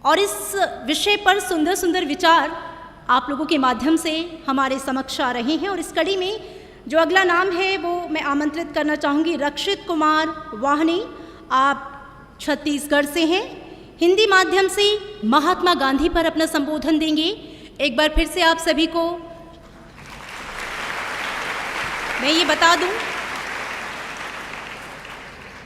और इस विषय पर सुंदर सुंदर विचार आप लोगों के माध्यम से हमारे समक्ष आ रहे हैं। और इस कड़ी में जो अगला नाम है वो मैं आमंत्रित करना चाहूँगी रक्षित कुमार वाहनी। आप छत्तीसगढ़ से हैं, हिंदी माध्यम से महात्मा गांधी पर अपना संबोधन देंगे। एक बार फिर से आप सभी को मैं ये बता दूं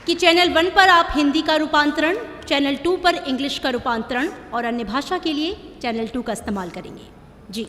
कि चैनल 1 पर आप हिंदी का रूपांतरण, चैनल 2 पर इंग्लिश का रूपांतरण और अन्य भाषा के लिए चैनल 2 का इस्तेमाल करेंगे। जी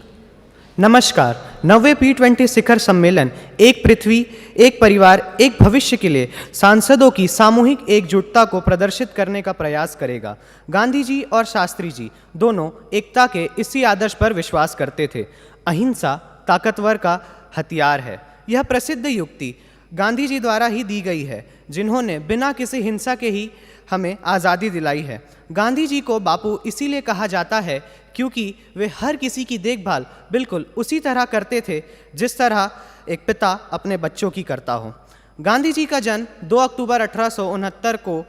नमस्कार। 9वें P20 शिखर सम्मेलन एक पृथ्वी एक परिवार एक भविष्य के लिए सांसदों की सामूहिक एकजुटता को प्रदर्शित करने का प्रयास करेगा। गांधी जी और शास्त्री जी दोनों एकता के इसी आदर्श पर विश्वास करते थे। अहिंसा ताकतवर का हथियार है। यह प्रसिद्ध युक्ति गांधी जी द्वारा ही दी गई है, जिन्होंने बिना किसी हिंसा के ही हमें आज़ादी दिलाई है। गांधी जी को बापू इसीलिए कहा जाता है क्योंकि वे हर किसी की देखभाल बिल्कुल उसी तरह करते थे जिस तरह एक पिता अपने बच्चों की करता हो। गांधी जी का जन्म 2 अक्टूबर 1869 को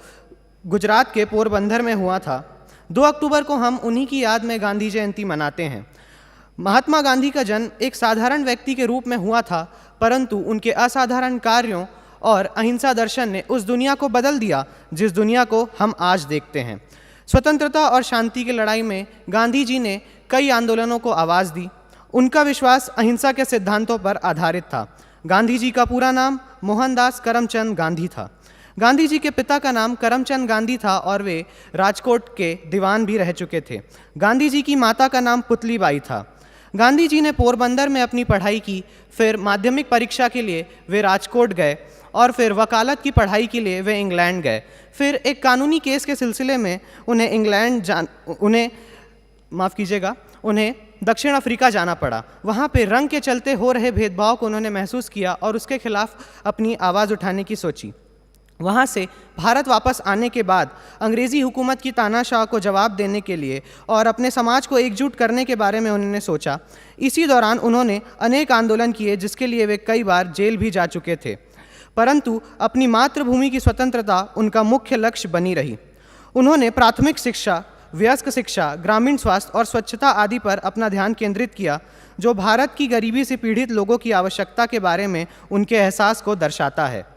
गुजरात के पोरबंदर में हुआ था। 2 अक्टूबर को हम उन्हीं की याद में गांधी जयंती मनाते हैं। महात्मा गांधी का जन्म एक साधारण व्यक्ति के रूप में हुआ था, परंतु उनके असाधारण कार्यों और अहिंसा दर्शन ने उस दुनिया को बदल दिया जिस दुनिया को हम आज देखते हैं। स्वतंत्रता और शांति की लड़ाई में गांधी जी ने कई आंदोलनों को आवाज़ दी। उनका विश्वास अहिंसा के सिद्धांतों पर आधारित था। गांधी जी का पूरा नाम मोहनदास करमचंद गांधी था। गांधी जी के पिता का नाम करमचंद गांधी था और वे राजकोट के दीवान भी रह चुके थे। गांधी जी की माता का नाम पुतलीबाई था। गांधी जी ने पोरबंदर में अपनी पढ़ाई की, फिर माध्यमिक परीक्षा के लिए वे राजकोट गए और फिर वकालत की पढ़ाई के लिए वे इंग्लैंड गए। फिर एक कानूनी केस के सिलसिले में उन्हें दक्षिण अफ्रीका जाना पड़ा। वहाँ पे रंग के चलते हो रहे भेदभाव को उन्होंने महसूस किया और उसके खिलाफ अपनी आवाज़ उठाने की सोची। वहाँ से भारत वापस आने के बाद अंग्रेज़ी हुकूमत की तानाशाह को जवाब देने के लिए और अपने समाज को एकजुट करने के बारे में उन्होंने सोचा। इसी दौरान उन्होंने अनेक आंदोलन किए जिसके लिए वे कई बार जेल भी जा चुके थे, परंतु अपनी मातृभूमि की स्वतंत्रता उनका मुख्य लक्ष्य बनी रही। उन्होंने प्राथमिक शिक्षा, वयस्क शिक्षा, ग्रामीण स्वास्थ्य और स्वच्छता आदि पर अपना ध्यान केंद्रित किया, जो भारत की गरीबी से पीड़ित लोगों की आवश्यकता के बारे में उनके एहसास को दर्शाता है।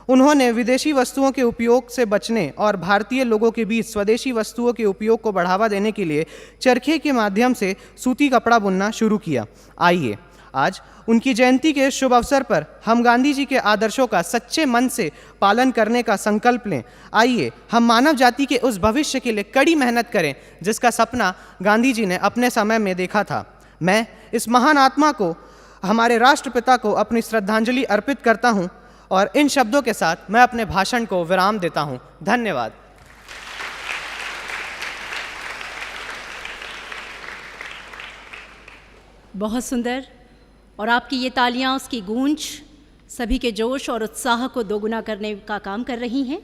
उन्होंने विदेशी वस्तुओं के उपयोग से बचने और भारतीय लोगों के बीच स्वदेशी वस्तुओं के उपयोग को बढ़ावा देने के लिए चरखे के माध्यम से सूती कपड़ा बुनना शुरू किया। आइए आज उनकी जयंती के शुभ अवसर पर हम गांधी जी के आदर्शों का सच्चे मन से पालन करने का संकल्प लें। आइए हम मानव जाति के उस भविष्य के लिए कड़ी मेहनत करें जिसका सपना गांधी जी ने अपने समय में देखा था। मैं इस महान आत्मा को, हमारे राष्ट्रपिता को अपनी श्रद्धांजलि अर्पित करता हूं और इन शब्दों के साथ मैं अपने भाषण को विराम देता हूं। धन्यवाद। बहुत सुंदर। और आपकी ये तालियां, उसकी गूंज सभी के जोश और उत्साह को दोगुना करने का काम कर रही हैं।